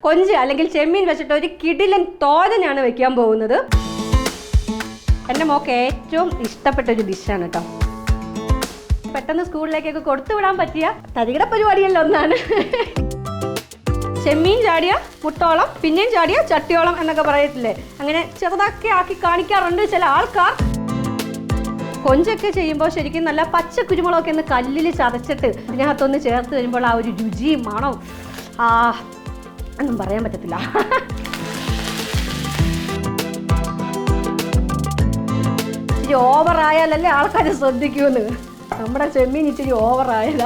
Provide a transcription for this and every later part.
കൊഞ്ച് അല്ലെങ്കിൽ ചെമ്മീൻ വെച്ചിട്ട് ഒരു കിടിലൻ തോരനാണ് വെക്കാൻ പോകുന്നത്. എൻ്റെ മോൾക്ക് ഏറ്റവും ഇഷ്ടപ്പെട്ട ഒരു ഡിഷാണ് കേട്ടോ. പെട്ടെന്ന് സ്കൂളിലേക്കൊക്കെ കൊടുത്തു വിടാൻ പറ്റിയ തരികിട പരിപാടിയല്ല ഒന്നാണ്. ചെമ്മീൻ ചാടിയ മുട്ടോളം, പിന്നെയും ചാടിയ ചട്ടിയോളം എന്നൊക്കെ പറയത്തില്ലേ, അങ്ങനെ ചെറുതാക്കി ആക്കി കാണിക്കാറുണ്ട് ചില ആൾക്കാർ. കൊഞ്ചൊക്കെ ചെയ്യുമ്പോൾ ശരിക്കും നല്ല പച്ച കുരുമുളകൊക്കെ ഒന്ന് കല്ലിൽ ചതച്ചിട്ട് ഇതിനകത്തൊന്ന് ചേർത്ത് വരുമ്പോൾ ആ ഒരു രുചിയും മണവും ഒന്നും പറയാൻ പറ്റത്തില്ല. ഇച്ചിരി ഓവറായാലല്ലേ ആൾക്കാർ ശ്രദ്ധിക്കുമെന്ന്. നമ്മുടെ ചെമ്മീൻ ഇച്ചിരി ഓവറായല്ല.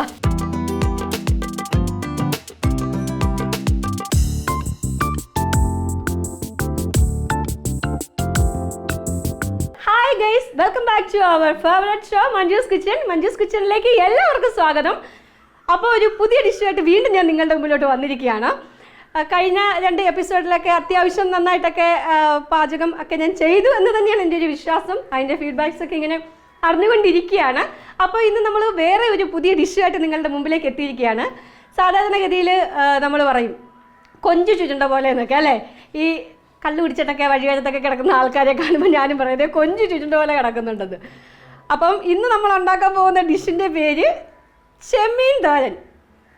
Hi guys, welcome back to our favourite show Manju's kitchen. Manju's കിച്ചണിലേക്ക് എല്ലാവർക്കും സ്വാഗതം. അപ്പോൾ ഒരു പുതിയ ഡിഷുമായിട്ട് വീണ്ടും ഞാൻ നിങ്ങളുടെ മുമ്പിലോട്ട് വന്നിരിക്കുകയാണ്. കഴിഞ്ഞ 2 എപ്പിസോഡിലൊക്കെ അത്യാവശ്യം നന്നായിട്ടൊക്കെ പാചകം ഒക്കെ ഞാൻ ചെയ്തു എന്ന് തന്നെയാണ് എൻ്റെ ഒരു വിശ്വാസം. അതിൻ്റെ ഫീഡ്ബാക്സ് ഒക്കെ ഇങ്ങനെ അറിഞ്ഞുകൊണ്ടിരിക്കുകയാണ്. അപ്പോൾ ഇന്ന് നമ്മൾ വേറെ ഒരു പുതിയ ഡിഷുമായിട്ട് നിങ്ങളുടെ മുമ്പിലേക്ക് എത്തിയിരിക്കുകയാണ്. സാധാരണഗതിയിൽ നമ്മൾ പറയും കൊഞ്ച് ചുരുണ്ട പോലെ എന്നൊക്കെ അല്ലേ. ഈ കല്ല് പിടിച്ചിട്ടൊക്കെ വഴിവരത്തൊക്കെ കിടക്കുന്ന ആൾക്കാരെ കാണുമ്പോൾ ഞാനും പറയുന്നത് കൊഞ്ച് ചുരുണ്ട പോലെ കിടക്കുന്നുണ്ടെന്ന്. അപ്പം ഇന്ന് നമ്മൾ ഉണ്ടാക്കാൻ പോകുന്ന ഡിഷിൻ്റെ പേര് ചെമ്മീൻ തോരൻ.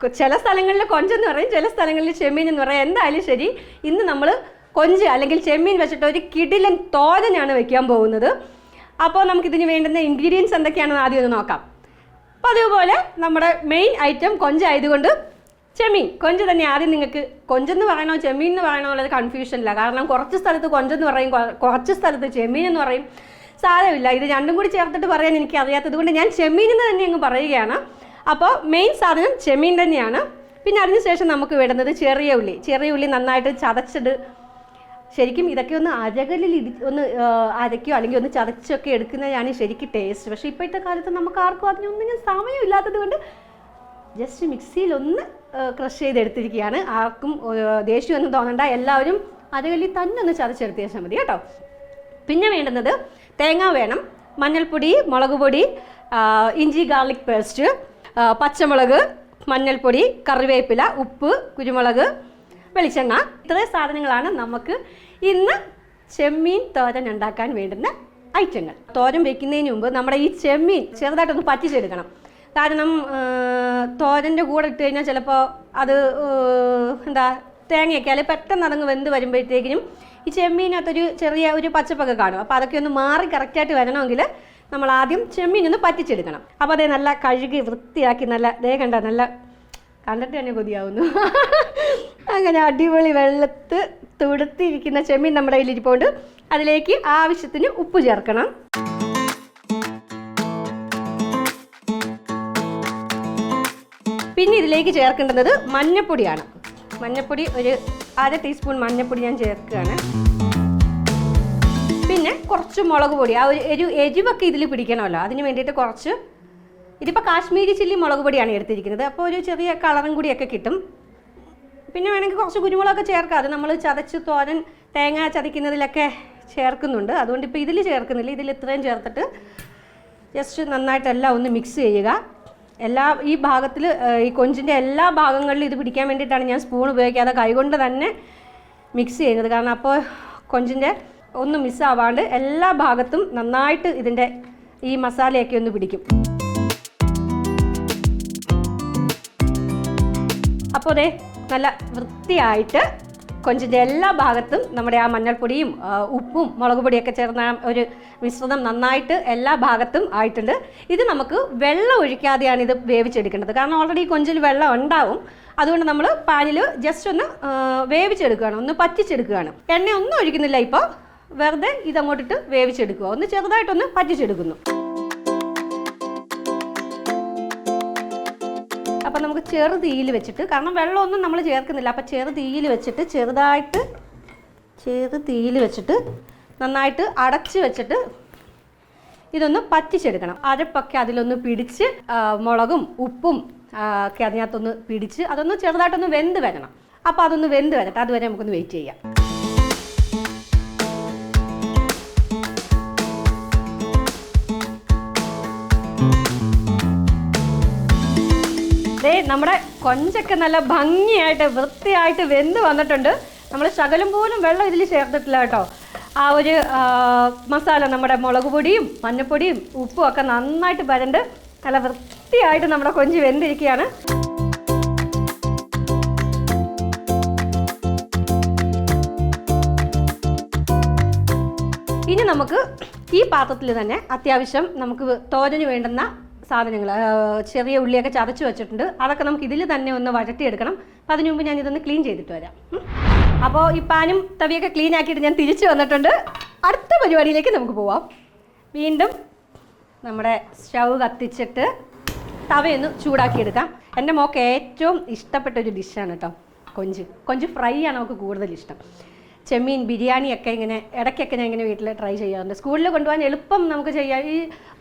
ചില സ്ഥലങ്ങളിൽ കൊഞ്ചെന്ന് പറയും, ചില സ്ഥലങ്ങളിൽ ചെമ്മീൻ എന്ന് പറയും. എന്തായാലും ശരി, ഇന്ന് നമ്മൾ കൊഞ്ച് അല്ലെങ്കിൽ ചെമ്മീൻ വെച്ചിട്ട് ഒരു കിടിലൻ തോരനാണ് വെക്കാൻ പോകുന്നത്. അപ്പോൾ നമുക്കിതിന് വേണ്ടുന്ന ഇൻഗ്രീഡിയൻസ് എന്തൊക്കെയാണെന്ന് ആദ്യം ഒന്ന് നോക്കാം. അപ്പോൾ അതുപോലെ നമ്മുടെ മെയിൻ ഐറ്റം കൊഞ്ചായതുകൊണ്ട് ചെമ്മീൻ, കൊഞ്ച് തന്നെ ആദ്യം. നിങ്ങൾക്ക് കൊഞ്ചെന്ന് പറയണോ ചെമ്മീൻ എന്ന് പറയണോ ഉള്ളത് കൺഫ്യൂഷനില്ല. കാരണം കുറച്ച് സ്ഥലത്ത് കൊഞ്ചെന്ന് പറയും, കുറച്ച് സ്ഥലത്ത് ചെമ്മീൻ എന്ന് പറയും. സാരമില്ല, ഇത് രണ്ടും കൂടി ചേർത്തിട്ട് പറയാൻ എനിക്ക് അറിയാത്തത് കൊണ്ട് ഞാൻ ചെമ്മീൻ എന്ന് തന്നെ അങ്ങ് പറയുകയാണ്. അപ്പോൾ മെയിൻ സാധനം ചെമ്മീൻ തന്നെയാണ്. പിന്നെ അതിനുശേഷം നമുക്ക് വേണ്ടുന്നത് ചെറിയ ഉള്ളി നന്നായിട്ട് ചതച്ചത്. ശരിക്കും ഇതൊക്കെ ഒന്ന് അരകലിൽ ഒന്ന് അരയ്ക്കോ അല്ലെങ്കിൽ ഒന്ന് ചതച്ചൊക്കെ എടുക്കുന്നതാണ് ശരിക്കും ടേസ്റ്റ്. പക്ഷേ ഇപ്പോഴത്തെ കാലത്ത് നമുക്ക് ആർക്കും അതിനൊന്നും സമയമില്ലാത്തത് കൊണ്ട് ജസ്റ്റ് മിക്സിയിൽ ഒന്ന് ക്രഷ് ചെയ്തെടുത്തിരിക്കുകയാണ്. ആർക്കും ദേഷ്യമൊന്നും തോന്നണ്ട, എല്ലാവരും അരകലിൽ തന്നെ ഒന്ന് ചതച്ചെടുത്തിയാൽ മതി കേട്ടോ. പിന്നെ വേണ്ടുന്നത് തേങ്ങ വേണം, മഞ്ഞൾപ്പൊടി, മുളക് പൊടി, ഇഞ്ചി ഗാർലിക് പേസ്റ്റ്, പച്ചമുളക്, മഞ്ഞൾപ്പൊടി, കറിവേപ്പില, ഉപ്പ്, കുരുമുളക്, വെളിച്ചെണ്ണ. ഇത്രയും സാധനങ്ങളാണ് നമുക്ക് ഇന്ന് ചെമ്മീൻ തോരൻ ഉണ്ടാക്കാൻ വേണ്ടുന്ന ഐറ്റങ്ങൾ. തോരൻ വെക്കുന്നതിന് മുമ്പ് നമ്മുടെ ഈ ചെമ്മീൻ ചെറുതായിട്ടൊന്ന് പറ്റിച്ചെടുക്കണം. കാരണം തോരൻ്റെ കൂടെ ഇട്ട് കഴിഞ്ഞാൽ ചിലപ്പോൾ അത് തേങ്ങയൊക്കെ അല്ലെങ്കിൽ പെട്ടെന്ന് അതങ്ങ് വെന്ത് വരുമ്പോഴത്തേക്കിനും ഈ ചെമ്മീനകത്തൊരു ചെറിയ ഒരു പച്ചപ്പൊക്കെ കാണും. അപ്പോൾ അതൊക്കെ ഒന്ന് മാറി കറക്റ്റായിട്ട് വരണമെങ്കിൽ നമ്മൾ ആദ്യം ചെമ്മീൻ ഒന്ന് പറ്റിച്ചെടുക്കണം. അപ്പോൾ അതേ നല്ല കഴുകി വൃത്തിയാക്കി നല്ല കണ്ട നല്ല കണ്ടിട്ട് തന്നെ കൊതിയാവുന്നു. അങ്ങനെ അടിപൊളി വെള്ളത്ത് തുടുത്തിരിക്കുന്ന ചെമ്മീൻ നമ്മുടെ കയ്യിലിരിപ്പുണ്ട്. അതിലേക്ക് ആവശ്യത്തിന് ഉപ്പ് ചേർക്കണം. പിന്നെ ഇതിലേക്ക് ചേർക്കേണ്ടത് മഞ്ഞൾപ്പൊടിയാണ്. മഞ്ഞൾപ്പൊടി ഒരു 1/2 ടീസ്പൂൺ മഞ്ഞൾപ്പൊടി ഞാൻ ചേർക്കുകയാണ്. പിന്നെ കുറച്ച് മുളക് പൊടി, ആ ഒരു എരിവൊക്കെ ഇതിൽ പിടിക്കണമല്ലോ, അതിന് വേണ്ടിയിട്ട് കുറച്ച്. ഇതിപ്പോൾ കാശ്മീരി ചില്ലി മുളക് പൊടിയാണ് എടുത്തിരിക്കുന്നത്. അപ്പോൾ ഒരു ചെറിയ കളറും കൂടിയൊക്കെ കിട്ടും. പിന്നെ വേണമെങ്കിൽ കുറച്ച് കുരുമുളകൊക്കെ ചേർക്കാം. അത് നമ്മൾ ചതച്ച് തോരൻ തേങ്ങ ചതയ്ക്കുന്നതിലൊക്കെ ചേർക്കുന്നുണ്ട്. അതുകൊണ്ട് ഇപ്പോൾ ഇതിൽ ചേർക്കുന്നില്ല. ഇതിൽ ഇത്രയും ചേർത്തിട്ട് ജസ്റ്റ് നന്നായിട്ടെല്ലാം ഒന്ന് മിക്സ് ചെയ്യുക. ഈ ഭാഗത്തിൽ ഈ കൊഞ്ചിൻ്റെ എല്ലാ ഭാഗങ്ങളിലും ഇത് പിടിക്കാൻ വേണ്ടിയിട്ടാണ് ഞാൻ സ്പൂൺ ഉപയോഗിക്കാതെ കൈകൊണ്ട് തന്നെ മിക്സ് ചെയ്യുന്നത്. കാരണം അപ്പോൾ കൊഞ്ചിൻ്റെ ഒന്നും മിസ്സാവാണ്ട് എല്ലാ ഭാഗത്തും നന്നായിട്ട് ഇതിൻ്റെ ഈ മസാലയൊക്കെ ഒന്ന് പിടിക്കും. അപ്പോൾ അതേ നല്ല വൃത്തിയായിട്ട് കൊഞ്ചിൻ്റെ എല്ലാ ഭാഗത്തും നമ്മുടെ ആ മഞ്ഞൾപ്പൊടിയും ഉപ്പും മുളക് പൊടിയൊക്കെ ചേർന്ന ഒരു മിശ്രിതം നന്നായിട്ട് എല്ലാ ഭാഗത്തും ആയിട്ടുണ്ട്. ഇത് നമുക്ക് വെള്ളം ഒഴിക്കാതെയാണ് ഇത് വേവിച്ചെടുക്കേണ്ടത്. കാരണം ഓൾറെഡി കൊഞ്ചിൽ വെള്ളം ഉണ്ടാവും. അതുകൊണ്ട് നമ്മൾ പാനിൽ ജസ്റ്റ് ഒന്ന് വേവിച്ചെടുക്കുകയാണ്, ഒന്ന് പറ്റിച്ചെടുക്കുകയാണ്. എണ്ണ ഒന്നും ഒഴിക്കുന്നില്ല. ഇപ്പോൾ വെറുതെ ഇതങ്ങോട്ടിട്ട് വേവിച്ചെടുക്കുക, ഒന്ന് ചെറുതായിട്ടൊന്ന് പറ്റിച്ചെടുക്കുന്നു. അപ്പം നമുക്ക് ചെറു തീയിൽ വെച്ചിട്ട്, കാരണം വെള്ളമൊന്നും നമ്മൾ ചേർക്കുന്നില്ല, അപ്പം ചെറു തീയിൽ വെച്ചിട്ട് ചെറു തീയിൽ വെച്ചിട്ട് നന്നായിട്ട് അടച്ച് വെച്ചിട്ട് ഇതൊന്ന് പറ്റിച്ചെടുക്കണം. അരപ്പൊക്കെ അതിലൊന്ന് പിടിച്ച് മുളകും ഉപ്പും ഒക്കെ അതിനകത്തൊന്ന് പിടിച്ച് അതൊന്ന് ചെറുതായിട്ടൊന്ന് വെന്ത് വരണം. അപ്പോൾ അതൊന്ന് വെന്ത് വരട്ടെ, അതുവരെ നമുക്കൊന്ന് വെയിറ്റ് ചെയ്യാം. നമ്മുടെ കൊഞ്ചൊക്കെ നല്ല ഭംഗിയായിട്ട് വൃത്തിയായിട്ട് വെന്ത് വന്നിട്ടുണ്ട്. നമ്മൾ ശകലം പോലും വെള്ളം ഇതിൽ ചേർത്തിട്ടില്ല കേട്ടോ. ആ ഒരു മസാല നമ്മുടെ മുളക് പൊടിയും മഞ്ഞൾപ്പൊടിയും ഉപ്പും ഒക്കെ നന്നായിട്ട് വരണ്ട് നല്ല വൃത്തിയായിട്ട് നമ്മുടെ കൊഞ്ച് വെന്തിരിക്കുകയാണ്. ഇനി നമുക്ക് ഈ പാത്രത്തിൽ തന്നെ അത്യാവശ്യം നമുക്ക് തോരന് വേണ്ടുന്ന സാധനങ്ങൾ, ചെറിയ ഉള്ളിയൊക്കെ ചതച്ച് വെച്ചിട്ടുണ്ട്. അതൊക്കെ നമുക്ക് ഇതിൽ തന്നെ ഒന്ന് വഴറ്റിയെടുക്കണം. അപ്പം അതിനു മുമ്പ് ഞാൻ ഇതൊന്ന് ക്ലീൻ ചെയ്തിട്ട് വരാം. അപ്പോൾ ഈ പാനും തവിയൊക്കെ ക്ലീൻ ആക്കിയിട്ട് ഞാൻ തിരിച്ചു വന്നിട്ടുണ്ട്. അടുത്ത പരിപാടിയിലേക്ക് നമുക്ക് പോവാം. വീണ്ടും നമ്മുടെ സ്റ്റൗ കത്തിച്ചിട്ട് തവയൊന്ന് ചൂടാക്കിയെടുക്കാം. എൻ്റെ മോൾക്ക് ഏറ്റവും ഇഷ്ടപ്പെട്ടൊരു ഡിഷാണ് കേട്ടോ കൊഞ്ച് ഫ്രൈ ആണ് അവൾക്ക് കൂടുതൽ ഇഷ്ടം. ചെമ്മീൻ ബിരിയാണിയൊക്കെ ഇങ്ങനെ ഇടയ്ക്കൊക്കെ ഞാൻ ഇങ്ങനെ വീട്ടിൽ ട്രൈ ചെയ്യാറുണ്ട്. സ്കൂളിൽ കൊണ്ടുപോകാൻ എളുപ്പം നമുക്ക് ചെയ്യാം. ഈ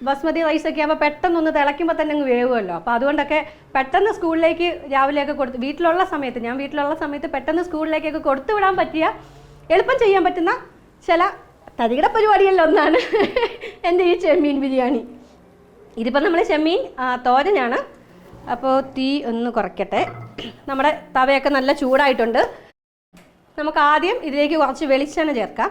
ബസ്മതി റൈസൊക്കെ ആകുമ്പോൾ പെട്ടെന്നൊന്ന് തിളയ്ക്കുമ്പോൾ തന്നെ അങ്ങ് വേവുമല്ലോ. അപ്പോൾ അതുകൊണ്ടൊക്കെ പെട്ടെന്ന് സ്കൂളിലേക്ക് രാവിലെയൊക്കെ കൊടുത്ത് ഞാൻ വീട്ടിലുള്ള സമയത്ത് പെട്ടെന്ന് സ്കൂളിലേക്കൊക്കെ കൊടുത്തു വിടാൻ പറ്റിയ എളുപ്പം ചെയ്യാൻ പറ്റുന്ന ചില തരികിട പരിപാടികളിലൊന്നാണ് എൻ്റെ ഈ ചെമ്മീൻ ബിരിയാണി. ഇതിപ്പോൾ നമ്മൾ ചെമ്മീൻ തോരനാണ്. അപ്പോൾ തീ ഒന്ന് കുറയ്ക്കട്ടെ. നമ്മുടെ തവയൊക്കെ നല്ല ചൂടായിട്ടുണ്ട്. നമുക്ക് ആദ്യം ഇതിലേക്ക് കുറച്ച് വെളിച്ചെണ്ണ ചേർക്കാം.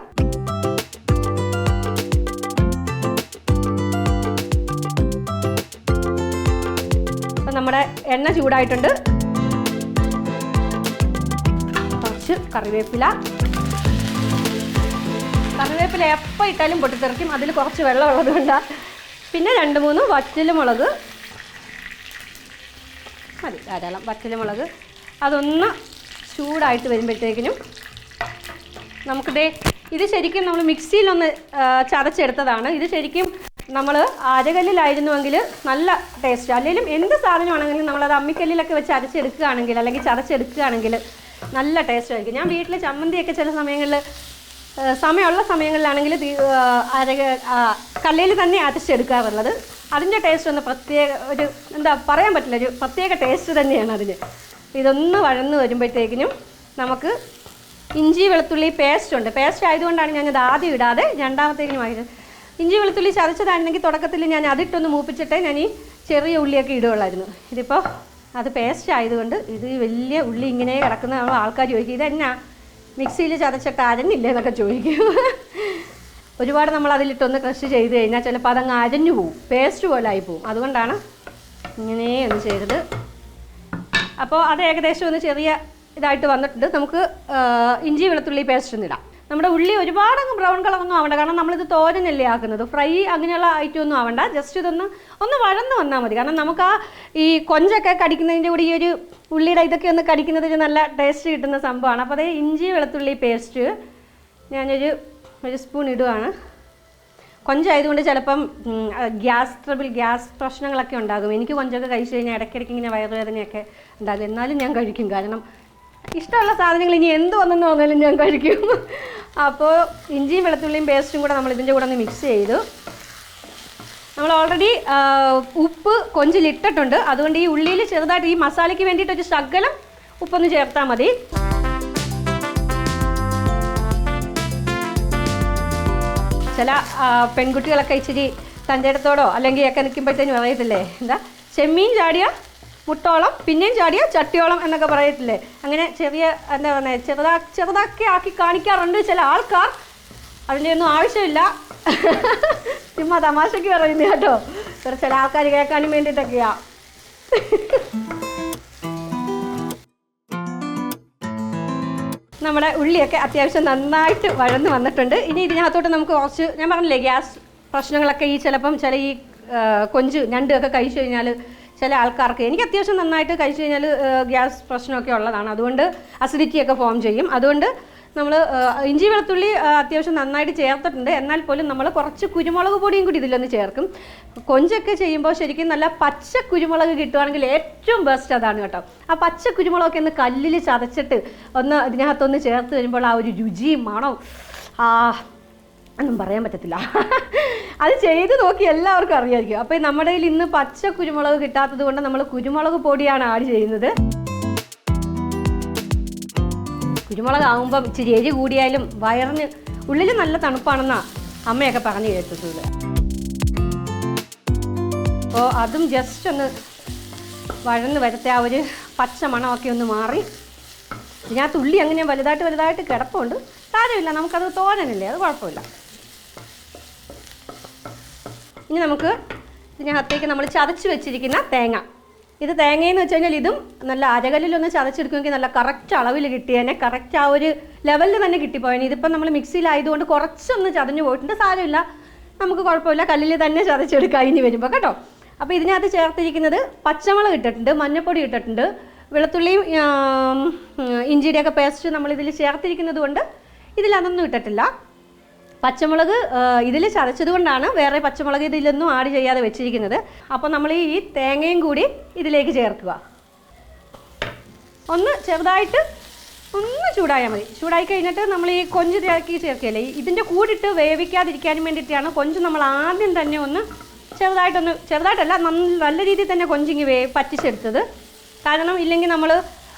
അപ്പം നമ്മുടെ എണ്ണ ചൂടായിട്ടുണ്ട്. കുറച്ച് കറിവേപ്പില എപ്പോൾ ഇട്ടാലും പൊട്ടിത്തെറിക്കും. അതിൽ കുറച്ച് വെള്ളം ഉള്ളത് കൊണ്ടാണ്. പിന്നെ 2-3 വറ്റൽമുളക് മതി, ധാരാളം വറ്റൽമുളക്. അതൊന്ന് ചൂടായിട്ട് വരുമ്പോഴത്തേക്കിനും ഇത് ശരിക്കും നമ്മൾ മിക്സിയിലൊന്ന് ചതച്ചെടുത്തതാണ്. ഇത് ശരിക്കും നമ്മൾ അരകല്ലിലായിരുന്നുവെങ്കിൽ നല്ല ടേസ്റ്റ്. അല്ലെങ്കിലും എന്ത് സാധനമാണെങ്കിലും നമ്മളത് അമ്മിക്കല്ലിലൊക്കെ വെച്ച് അരച്ചെടുക്കുകയാണെങ്കിൽ അല്ലെങ്കിൽ ചതച്ചെടുക്കുകയാണെങ്കിൽ നല്ല ടേസ്റ്റ് ആയിരിക്കും. ഞാൻ വീട്ടിൽ ചമ്മന്തിയൊക്കെ ചില സമയങ്ങളിൽ സമയമുള്ള സമയങ്ങളിലാണെങ്കിൽ കല്ലിൽ തന്നെ അരച്ചെടുക്കാറുള്ളത്. അതിൻ്റെ ടേസ്റ്റ് ഒന്ന് പ്രത്യേക ഒരു പറയാൻ പറ്റില്ല, ഒരു പ്രത്യേക ടേസ്റ്റ് തന്നെയാണ് അതിന്. ഇതൊന്ന് വഴന്ന് വരുമ്പോഴത്തേക്കിനും നമുക്ക് ഇഞ്ചി വെളുത്തുള്ളി പേസ്റ്റ് ആയതുകൊണ്ടാണ് ഞാനത് ആദ്യം ഇടാതെ രണ്ടാമത്തേക്കിനും ആയത്. ഇഞ്ചി വെളുത്തുള്ളി ചതച്ചതായിരുന്നെങ്കിൽ തുടക്കത്തിൽ ഞാൻ അതിട്ടൊന്ന് മൂപ്പിച്ചിട്ടേ ഞാൻ ഈ ചെറിയ ഉള്ളിയൊക്കെ ഇടുകയുള്ളായിരുന്നു. ഇതിപ്പോൾ അത് പേസ്റ്റ് ആയതുകൊണ്ട് ഇത് വലിയ ഉള്ളി ഇങ്ങനെ കിടക്കുന്ന നമ്മൾ ആൾക്കാർ ചോദിക്കും, ഇതെന്നാ മിക്സിയിൽ ചതച്ചിട്ട് അരഞ്ഞില്ലേ എന്നൊക്കെ ചോദിക്കും. ഒരുപാട് നമ്മൾ അതിലിട്ടൊന്ന് ക്രഷ് ചെയ്ത് കഴിഞ്ഞാൽ ചിലപ്പോൾ അതങ്ങ് അരഞ്ഞു പോവും, പേസ്റ്റ് പോലെ ആയി പോവും. അതുകൊണ്ടാണ് ഇങ്ങനെ ഒന്ന് ചെയ്തത്. അപ്പോൾ അത് ഏകദേശം ഒന്ന് ചെറിയ ഇതായിട്ട് വന്നിട്ടുണ്ട്. നമുക്ക് ഇഞ്ചി വെളുത്തുള്ളി പേസ്റ്റ് ഒന്നും ഇടാം. നമ്മുടെ ഉള്ളി ഒരുപാട് അങ്ങ് ബ്രൗൺ കളറൊന്നും ആവണ്ട, കാരണം നമ്മളിത് തോരനല്ലേ ആക്കുന്നത്. ഫ്രൈ അങ്ങനെയുള്ള ഐറ്റം ഒന്നും ആവണ്ട. ജസ്റ്റ് ഒന്ന് വഴന്ന് വന്നാൽ മതി. കാരണം നമുക്ക് ഈ കൊഞ്ചൊക്കെ കടിക്കുന്നതിൻ്റെ കൂടി ഈ ഒരു ഉള്ളിയുടെ ഇതൊക്കെ ഒന്ന് കടിക്കുന്നതിന് നല്ല ടേസ്റ്റ് കിട്ടുന്ന സംഭവമാണ്. അപ്പോൾ അതേ ഇഞ്ചി വെളുത്തുള്ളി പേസ്റ്റ് ഞാനൊരു സ്പൂൺ ഇടുകയാണ്. കൊഞ്ചായതുകൊണ്ട് ചിലപ്പം ഗ്യാസ് പ്രശ്നങ്ങളൊക്കെ ഉണ്ടാകും. എനിക്ക് കൊഞ്ചൊക്കെ കഴിച്ചു കഴിഞ്ഞാൽ ഇടയ്ക്കിടയ്ക്ക് ഇങ്ങനെ വയറുവേദനയൊക്കെ ഉണ്ടാകും. എന്നാലും ഞാൻ കഴിക്കും, കാരണം ഇഷ്ടമുള്ള സാധനങ്ങൾ ഇനി എന്ത് വന്നെന്ന് പറഞ്ഞാലും ഞാൻ കഴിക്കും. അപ്പോൾ ഇഞ്ചിയും വെളുത്തുള്ളിയും പേസ്റ്റും കൂടെ നമ്മൾ ഇതിൻ്റെ കൂടെ ഒന്ന് മിക്സ് ചെയ്തു. നമ്മൾ ഓൾറെഡി ഉപ്പ് കൊഞ്ചിലിട്ടിട്ടുണ്ട്. അതുകൊണ്ട് ഈ ഉള്ളിയിൽ ചെറുതായിട്ട് ഈ മസാലയ്ക്ക് വേണ്ടിയിട്ടൊരു ശകലം ഉപ്പൊന്ന് ചേർത്താൽ മതി. ചില പെൺകുട്ടികളൊക്കെ ഇച്ചിരി തൻ്റെ അടുത്തോടോ അല്ലെങ്കിൽ ഒക്കെ നിൽക്കുമ്പോഴത്തേനും പറയത്തില്ലേ, ചെമ്മീൻ ചാടിയ മുട്ടോളം പിന്നെയും ചാടിയ ചട്ടിയോളം എന്നൊക്കെ പറയത്തില്ലേ. അങ്ങനെ ചെറുതാക്കി ആക്കി കാണിക്കാറുണ്ട് ചില ആൾക്കാർ. അതിൻ്റെ ഒന്നും ആവശ്യമില്ല, ചുമ്മാ തമാശയ്ക്ക് പറയുന്നത് കേട്ടോ. ചില ആൾക്കാർ കേൾക്കാനും വേണ്ടിയിട്ടൊക്കെയാ. നമ്മുടെ ഉള്ളിയൊക്കെ അത്യാവശ്യം നന്നായിട്ട് വഴന്ന് വന്നിട്ടുണ്ട്. ഇനി ഇതിനകത്തോട്ട് നമുക്ക് കുറച്ച്, ഞാൻ പറഞ്ഞില്ലേ ഗ്യാസ് പ്രശ്നങ്ങളൊക്കെ ചില ഈ കൊഞ്ച് ഞണ്ടൊക്കെ കഴിച്ചു കഴിഞ്ഞാൽ ചില ആൾക്കാർക്ക്, എനിക്ക് അത്യാവശ്യം നന്നായിട്ട് കഴിച്ചു കഴിഞ്ഞാൽ ഗ്യാസ് പ്രശ്നമൊക്കെ ഉള്ളതാണ്. അതുകൊണ്ട് അസിഡിറ്റിയൊക്കെ ഫോം ചെയ്യും. അതുകൊണ്ട് നമ്മൾ ഇഞ്ചി വെളുത്തുള്ളി അത്യാവശ്യം നന്നായിട്ട് ചേർത്തിട്ടുണ്ട്. എന്നാൽ പോലും നമ്മൾ കുറച്ച് കുരുമുളക് പൊടിയും കൂടി ഇതിലൊന്ന് ചേർക്കും. കൊഞ്ചൊക്കെ ചെയ്യുമ്പോൾ ശരിക്കും നല്ല പച്ച കുരുമുളക് കിട്ടുവാണെങ്കിൽ ഏറ്റവും ബെസ്റ്റ് അതാണ് കേട്ടോ. ആ പച്ച കുരുമുളകൊക്കെ ഒന്ന് കല്ലിൽ ചതച്ചിട്ട് ഇതിനകത്തൊന്ന് ചേർത്ത് വരുമ്പോൾ ആ ഒരു രുചിയും മണവും ഒന്നും പറയാൻ പറ്റത്തില്ല. അത് ചെയ്ത് നോക്കി എല്ലാവർക്കും അറിയാമായിരിക്കും. അപ്പോൾ നമ്മുടെ കയ്യിൽ ഇന്ന് പച്ച കുരുമുളക് കിട്ടാത്തത് കൊണ്ട് നമ്മൾ കുരുമുളക് പൊടിയാണ് ആഡ് ചെയ്യുന്നത്. കുരുമുളക് ആകുമ്പം ഇച്ചിരി എരി കൂടിയാലും വയറിന് ഉള്ളിൽ നല്ല തണുപ്പാണെന്നാണ് അമ്മയൊക്കെ പറഞ്ഞു കേട്ടിട്ടുള്ളത്. അപ്പോൾ അതും ജസ്റ്റ് ഒന്ന് വഴന്ന് വരത്തെ ആ ഒരു പച്ച മണമൊക്കെ ഒന്ന് മാറി. ഇതിനകത്ത് ഉള്ളി അങ്ങനെ വലുതായിട്ട് കിടപ്പുണ്ട്. സാരമില്ല, നമുക്കത് തോരനല്ലേ, അത് കുഴപ്പമില്ല. ഇനി നമുക്ക് ഇതിനകത്തേക്ക് നമ്മൾ ചതച്ച് വെച്ചിരിക്കുന്ന തേങ്ങ, ഇത് തേങ്ങയെന്ന് വെച്ച് കഴിഞ്ഞാൽ ഇതും നല്ല അരകല്ലിലൊന്ന് ചതച്ചെടുക്കുമെങ്കിൽ നല്ല കറക്റ്റ് അളവിൽ കിട്ടിയേനെ, കറക്റ്റ് ആ ഒരു ലെവലിൽ തന്നെ കിട്ടിപ്പോയേനെ. ഇതിപ്പം നമ്മൾ മിക്സിയിലായതുകൊണ്ട് കുറച്ചൊന്ന് ചതഞ്ഞു പോയിട്ടുണ്ട്. സാരമില്ല, നമുക്ക് കുഴപ്പമില്ല, കല്ലിൽ തന്നെ ചതച്ചെടുക്കാം ഇനി വരുമ്പോൾ കേട്ടോ. അപ്പോൾ ഇതിനകത്ത് ചേർത്തിരിക്കുന്നത് പച്ചമുളക് ഇട്ടിട്ടുണ്ട്, മഞ്ഞൾപ്പൊടി ഇട്ടിട്ടുണ്ട്, വെളുത്തുള്ളിയും ഇഞ്ചിയുടെയൊക്കെ പേസ്റ്റ് നമ്മളിതിൽ ചേർത്തിരിക്കുന്നത് കൊണ്ട് ഇതിലതൊന്നും ഇട്ടിട്ടില്ല. പച്ചമുളക് ഇതിൽ ചതച്ചത് കൊണ്ടാണ് വേറെ പച്ചമുളക് ഇതിലൊന്നും ആഡ് ചെയ്യാതെ വെച്ചിരിക്കുന്നത്. അപ്പോൾ നമ്മൾ ഈ തേങ്ങയും കൂടി ഇതിലേക്ക് ചേർക്കുക. ഒന്ന് ചെറുതായിട്ട് ഒന്ന് ചൂടായാൽ മതി. ചൂടായി കഴിഞ്ഞിട്ട് നമ്മൾ ഈ കൊഞ്ച് ഇതാക്കി ചേർക്കുകയല്ലേ, ഇതിൻ്റെ കൂടിട്ട് വേവിക്കാതിരിക്കാനും വേണ്ടിയിട്ടാണ് കൊഞ്ച് നമ്മൾ ആദ്യം തന്നെ ഒന്ന് ചെറുതായിട്ടല്ല നല്ല രീതിയിൽ തന്നെ കൊഞ്ചിങ്ങി പറ്റിച്ചെടുത്തത്. കാരണം ഇല്ലെങ്കിൽ നമ്മൾ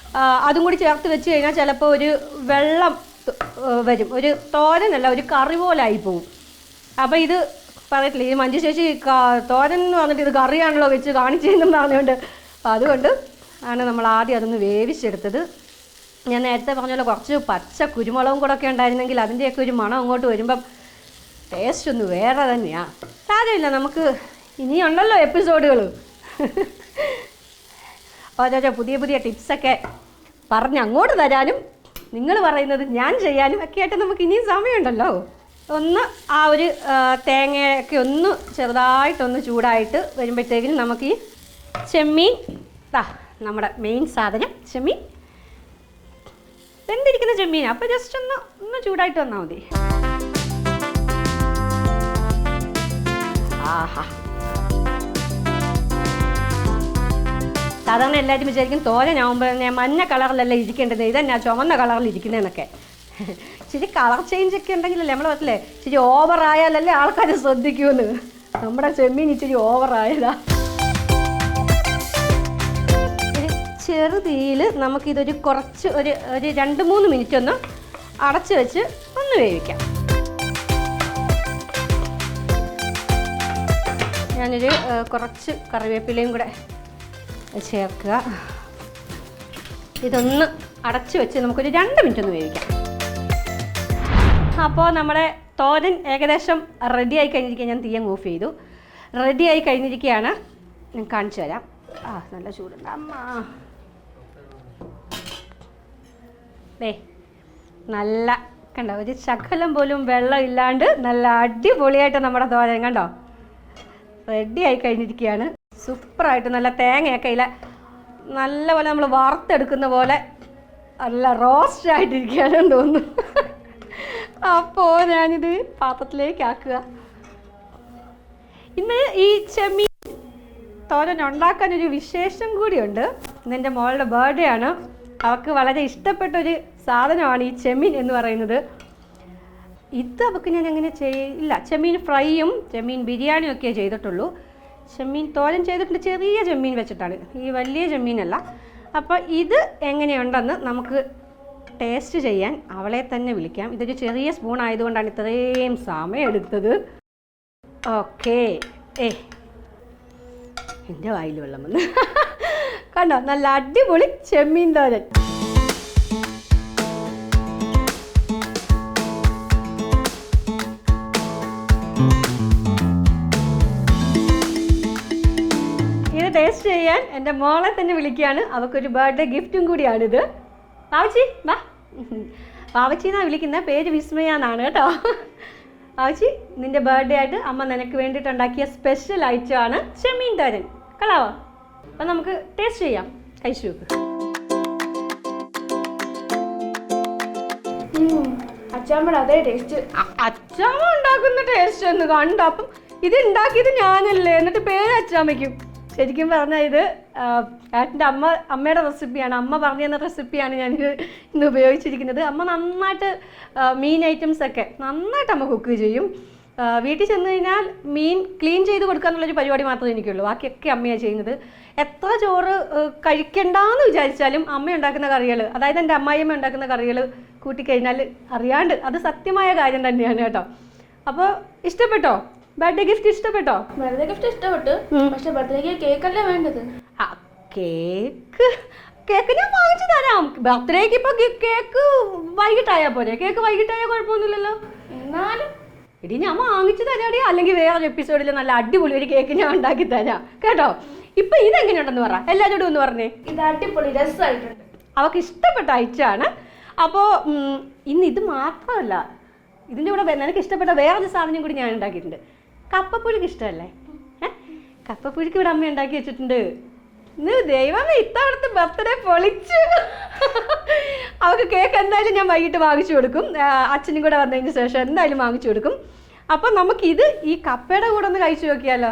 അതും കൂടി ചേർത്ത് വെച്ച് കഴിഞ്ഞാൽ ചിലപ്പോൾ ഒരു വെള്ളം വരും, ഒരു തോരനല്ല ഒരു കറി പോലെ ആയി പോവും. അപ്പോൾ ഇത് പറയത്തില്ല, ഈ മഞ്ജു ചേച്ചി തോരൻ എന്ന് പറഞ്ഞിട്ട് ഇത് കറിയാണല്ലോ വെച്ച് കാണിച്ചതെന്ന് പറഞ്ഞുകൊണ്ട്, അപ്പോൾ അതുകൊണ്ട് ആണ് നമ്മൾ ആദ്യം അതൊന്ന് വേവിച്ചെടുത്തത്. ഞാൻ നേരത്തെ പറഞ്ഞല്ലോ കുറച്ച് പച്ച കുരുമുളകും കൂടെ ഒക്കെ ഉണ്ടായിരുന്നെങ്കിൽ അതിൻ്റെയൊക്കെ ഒരു മണം അങ്ങോട്ട് വരുമ്പം ടേസ്റ്റ് ഒന്ന് വേറെ തന്നെയാണ്. സാരമില്ല, നമുക്ക് ഇനിയുണ്ടല്ലോ എപ്പിസോഡുകൾ. ഓരോരോ പുതിയ ടിപ്സൊക്കെ പറഞ്ഞ് അങ്ങോട്ട് തരാനും നിങ്ങൾ പറയുന്നത് ഞാൻ ചെയ്യാനും ഒക്കെ ആയിട്ട് നമുക്ക് ഇനിയും സമയമുണ്ടല്ലോ. ഒന്ന് ആ ഒരു തേങ്ങയൊക്കെ ഒന്ന് ചെറുതായിട്ടൊന്ന് ചൂടായിട്ട് വരുമ്പോഴത്തേക്കിനും നമുക്ക് ഈ ചെമ്മീൻ, നമ്മുടെ മെയിൻ സാധനം ചെമ്മീൻ, വെന്തിരിക്കുന്ന ചെമ്മീൻ. അപ്പോൾ ജസ്റ്റ് ഒന്ന് ചൂടായിട്ട് വന്നാൽ മതി. ആഹാ, സാധാരണ എല്ലാവരും വിചാരിക്കും തോരനാകുമ്പോൾ ഞാൻ മഞ്ഞ കളറിലല്ല ഇരിക്കേണ്ടത്, ഇതന്നെ ചുവന്ന കളറിൽ ഇരിക്കുന്നതെന്നൊക്കെ. ഇച്ചിരി കളർ ചേഞ്ച് ഒക്കെ ഉണ്ടെങ്കിലല്ലേ നമ്മൾ പറഞ്ഞില്ലേ, ഇച്ചിരി ഓവറായാലല്ലേ ആൾക്കാർ ശ്രദ്ധിക്കുമെന്ന്. നമ്മുടെ ചെമ്മീൻ ഇച്ചിരി ഓവറായതാ. ചെറുതീയിൽ നമുക്കിതൊരു കുറച്ച് ഒരു 2-3 മിനിറ്റ് ഒന്ന് അടച്ച് വെച്ച് ഒന്ന് വേവിക്കാം. ഞാനൊരു കുറച്ച് കറിവേപ്പിലയും കൂടെ ചേർക്കുക. ഇതൊന്ന് അടച്ച് വെച്ച് നമുക്കൊരു 2 മിനിറ്റ് ഒന്ന് വേവിക്കാം. അപ്പോൾ നമ്മുടെ തോരൻ ഏകദേശം റെഡിയായി കഴിഞ്ഞിരിക്കുക. ഞാൻ തീയങ്ങ് ഓഫ് ചെയ്തു. റെഡിയായി കഴിഞ്ഞിരിക്കുകയാണ്. ഞാൻ കാണിച്ചു തരാം. നല്ല ചൂടുണ്ട് അമ്മ. നല്ല കണ്ടോ, ഒരു ശകലം പോലും വെള്ളം ഇല്ലാണ്ട് നല്ല അടിപൊളിയായിട്ട് നമ്മുടെ തോരൻ കണ്ടോ റെഡിയായി കഴിഞ്ഞിരിക്കുകയാണ്. സൂപ്പറായിട്ട് നല്ല തേങ്ങയൊക്കെ ഇല്ല നല്ലപോലെ നമ്മൾ വറുത്തെടുക്കുന്ന പോലെ നല്ല റോസ്റ്റ് ആയിട്ടിരിക്കുകയാണെന്ന് തോന്നുന്നു. അപ്പോൾ ഞാനിത് പാത്രത്തിലേക്ക് ആക്കുക. ഇന്ന് ഈ ചെമ്മീൻ തോരൻ ഉണ്ടാക്കാനൊരു വിശേഷം കൂടിയുണ്ട്. ഇന്നെൻ്റെ മോളുടെ ബർത്ത്ഡേ ആണ്. അവൾക്ക് വളരെ ഇഷ്ടപ്പെട്ടൊരു സാധനമാണ് ഈ ചെമ്മീൻ എന്ന് പറയുന്നത്. ഇത് അവൾക്ക് ഞാൻ അങ്ങനെ ചെയ്യില്ല. ചെമ്മീൻ ഫ്രൈയും ചെമ്മീൻ ബിരിയാണിയും ഒക്കെ ചെയ്തിട്ടുള്ളൂ. ചെമ്മീൻ തോരൻ ചെയ്തിട്ടുണ്ട്, ചെറിയ ചെമ്മീൻ വെച്ചിട്ടാണ്, ഈ വലിയ ചെമ്മീനല്ല. അപ്പോൾ ഇത് എങ്ങനെയുണ്ടെന്ന് നമുക്ക് ടേസ്റ്റ് ചെയ്യാൻ അവളെ തന്നെ വിളിക്കാം. ഇതൊരു ചെറിയ സ്പൂൺ ആയതുകൊണ്ടാണ് ഇത്രയും സമയം എടുത്തത്. ഓക്കേ, എൻ്റെ വായിൽ വെള്ളം വന്ന് കണ്ടോ, നല്ല അടിപൊളി ചെമ്മീൻ തോരൻ. ഇത് ടേസ്റ്റ് ചെയ്യാൻ എൻ്റെ മോളെ തന്നെ വിളിക്കുകയാണ്. അവൾക്കൊരു ബർത്ത്ഡേ ഗിഫ്റ്റും കൂടിയാണിത്. പാവച്ചി വാ. പാവച്ചി എന്നാണ് വിളിക്കുന്ന, പേര് വിസ്മയ എന്നാണ് കേട്ടോ. പാവച്ചി, നിൻ്റെ ബർത്ത്ഡേ ആയിട്ട് അമ്മ നിനക്ക് വേണ്ടിയിട്ടുണ്ടാക്കിയ സ്പെഷ്യൽ ഐറ്റമാണ് ചെമ്മീൻ തോരൻ. കളാവോ? അപ്പം നമുക്ക് ടേസ്റ്റ് ചെയ്യാം. കഴിച്ചു നോക്ക്. അച്ചാമ്മയുടെ അതേ ടേസ്റ്റ്. അച്ചാമ്മ ഉണ്ടാക്കുന്ന ടേസ്റ്റ് ഒന്ന് കണ്ടു. അപ്പം ഇത് ഉണ്ടാക്കിയത് ഞാനല്ലേ, എന്നിട്ട് പേര് അച്ചാമ്മയ്ക്കും. ശരിക്കും പറഞ്ഞാൽ ഇത് ഏട്ടൻ്റെ അമ്മയുടെ റെസിപ്പിയാണ്. അമ്മ പറഞ്ഞു തന്ന റെസിപ്പിയാണ് ഞാൻ ഇന്ന് ഉപയോഗിച്ചിരിക്കുന്നത്. അമ്മ നന്നായിട്ട് മീൻ ഐറ്റംസൊക്കെ നന്നായിട്ട് അമ്മ കുക്ക് ചെയ്യും. വീട്ടിൽ ചെന്ന് കഴിഞ്ഞാൽ മീൻ ക്ലീൻ ചെയ്ത് കൊടുക്കുക എന്നുള്ളൊരു പരിപാടി മാത്രമേ എനിക്കുള്ളൂ. ബാക്കിയൊക്കെ അമ്മയാണ് ചെയ്യുന്നത്. എത്ര ചോറ് കഴിക്കണ്ടെന്ന് വിചാരിച്ചാലും അമ്മ ഉണ്ടാക്കുന്ന കറികൾ, അതായത് എൻ്റെ അമ്മായിയമ്മ ഉണ്ടാക്കുന്ന കറികൾ കൂട്ടിക്കഴിഞ്ഞാൽ അറിയാണ്ട്, അത് സത്യമായ കാര്യം തന്നെയാണ് കേട്ടോ. അപ്പോൾ ഇഷ്ടപ്പെട്ടോ? ബർത്ത്ഡേ ഗിഫ്റ്റ് ഇഷ്ടപ്പെട്ടോ? ബർത്ത്ഡേ ഗിഫ്റ്റ് ഇഷ്ടപ്പെട്ടു. പക്ഷെ ബർത്ത്ഡേക്ക് കേക്കല്ലേ വേണ്ടത്. കേക്ക് കേക്ക് ഞാൻ വാങ്ങിച്ചു തരാം. ബർത്ത്ഡേക്ക് ഇപ്പൊ കേക്ക് വൈകിട്ടായാ പോരെ? കേക്ക് വൈകിട്ടായാൽ കുഴപ്പമൊന്നുമില്ലല്ലോ. എന്നാലും ഇടി ഞാൻ വാങ്ങിച്ചു തരാടി, അല്ലെങ്കിൽ വേറൊരു എപ്പിസോഡിൽ നല്ല അടിപൊളി ഒരു കേക്ക് ഞാൻ ഉണ്ടാക്കി തരാം കേട്ടോ. ഇപ്പൊ ഇതെങ്ങനെയുണ്ടെന്ന് പറ, എല്ലാവരോടും ഒന്ന് പറഞ്ഞേ. ഇത് അടിപൊളി രസമായിട്ടുണ്ട്. അവൾക്ക് ഇഷ്ടപ്പെട്ട ഐറ്റാണ്. അപ്പോൾ ഇന്ന് ഇത് മാത്രമല്ല, ഇതിൻ്റെ കൂടെ നിനക്ക് ഇഷ്ടപ്പെട്ട വേറൊരു സാധനം കൂടി ഞാൻ ഉണ്ടാക്കിയിട്ടുണ്ട്. കപ്പപ്പുഴുക്ക് ഇഷ്ടമല്ലേ? കപ്പപ്പുഴുക്ക് ഇവിടെ അമ്മ ഉണ്ടാക്കി വെച്ചിട്ടുണ്ട്. ഇന്ന് ദൈവമേ ഇത്തവണത്തെ ബർത്ത്ഡേ പൊളിച്ച്. അവൾക്ക് കേക്ക് എന്തായാലും ഞാൻ വൈകിട്ട് വാങ്ങിച്ചു കൊടുക്കും. അച്ഛനും കൂടെ വന്നതിന് ശേഷം എന്തായാലും വാങ്ങിച്ചു കൊടുക്കും. അപ്പം നമുക്കിത് ഈ കപ്പയുടെ കൂടെ ഒന്ന് കഴിച്ചു നോക്കിയാലോ?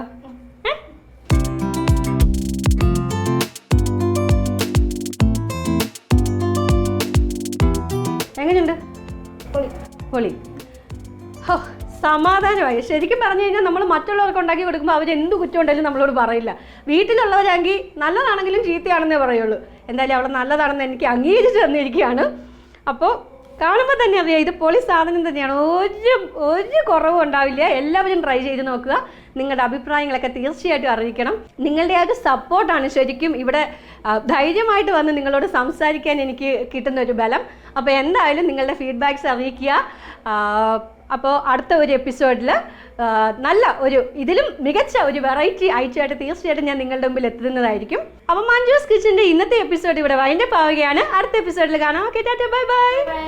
എങ്ങനെയുണ്ട്? പൊളി. ഹോ, സമാധാനമായി. ശരിക്കും പറഞ്ഞു കഴിഞ്ഞാൽ നമ്മൾ മറ്റുള്ളവർക്ക് ഉണ്ടാക്കി കൊടുക്കുമ്പോൾ അവരെന്ത് കുറ്റം ഉണ്ടെങ്കിലും നമ്മളോട് പറയില്ല. വീട്ടിലുള്ളവരാണെങ്കിൽ നല്ലതാണെങ്കിലും ചീത്തയാണെന്നേ പറയുള്ളൂ. എന്തായാലും അവൾ നല്ലതാണെന്ന് എനിക്ക് അംഗീകരിച്ച് തന്നിരിക്കുകയാണ്. അപ്പോൾ കാണുമ്പോൾ തന്നെ അറിയാം ഇത് പൊളി സാധനം തന്നെയാണ്. ഒരു കുറവും ഉണ്ടാവില്ല. എല്ലാവരും ട്രൈ ചെയ്ത് നോക്കുക. നിങ്ങളുടെ അഭിപ്രായങ്ങളൊക്കെ തീർച്ചയായിട്ടും അറിയിക്കണം. നിങ്ങളുടെ ആ ഒരു സപ്പോർട്ടാണ് ശരിക്കും ഇവിടെ ധൈര്യമായിട്ട് വന്ന് നിങ്ങളോട് സംസാരിക്കാൻ എനിക്ക് കിട്ടുന്ന ഒരു ബലം. അപ്പോൾ എന്തായാലും നിങ്ങളുടെ ഫീഡ്ബാക്ക്സ് അറിയിക്കുക. അപ്പോൾ അടുത്ത ഒരു എപ്പിസോഡിൽ നല്ല ഇതിലും മികച്ച ഒരു വെറൈറ്റി ഐറ്റമായിട്ട് തീർച്ചയായിട്ടും ഞാൻ നിങ്ങളുടെ മുമ്പിൽ എത്തുന്നതായിരിക്കും. അപ്പോൾ മഞ്ജൂസ് കിച്ചൻ്റെ ഇന്നത്തെ എപ്പിസോഡ് ഇവിടെ വൈൻഡപ്പ് ആവുകയാണ്. അടുത്ത എപ്പിസോഡിൽ കാണാം. Okay, Tata, bye bye.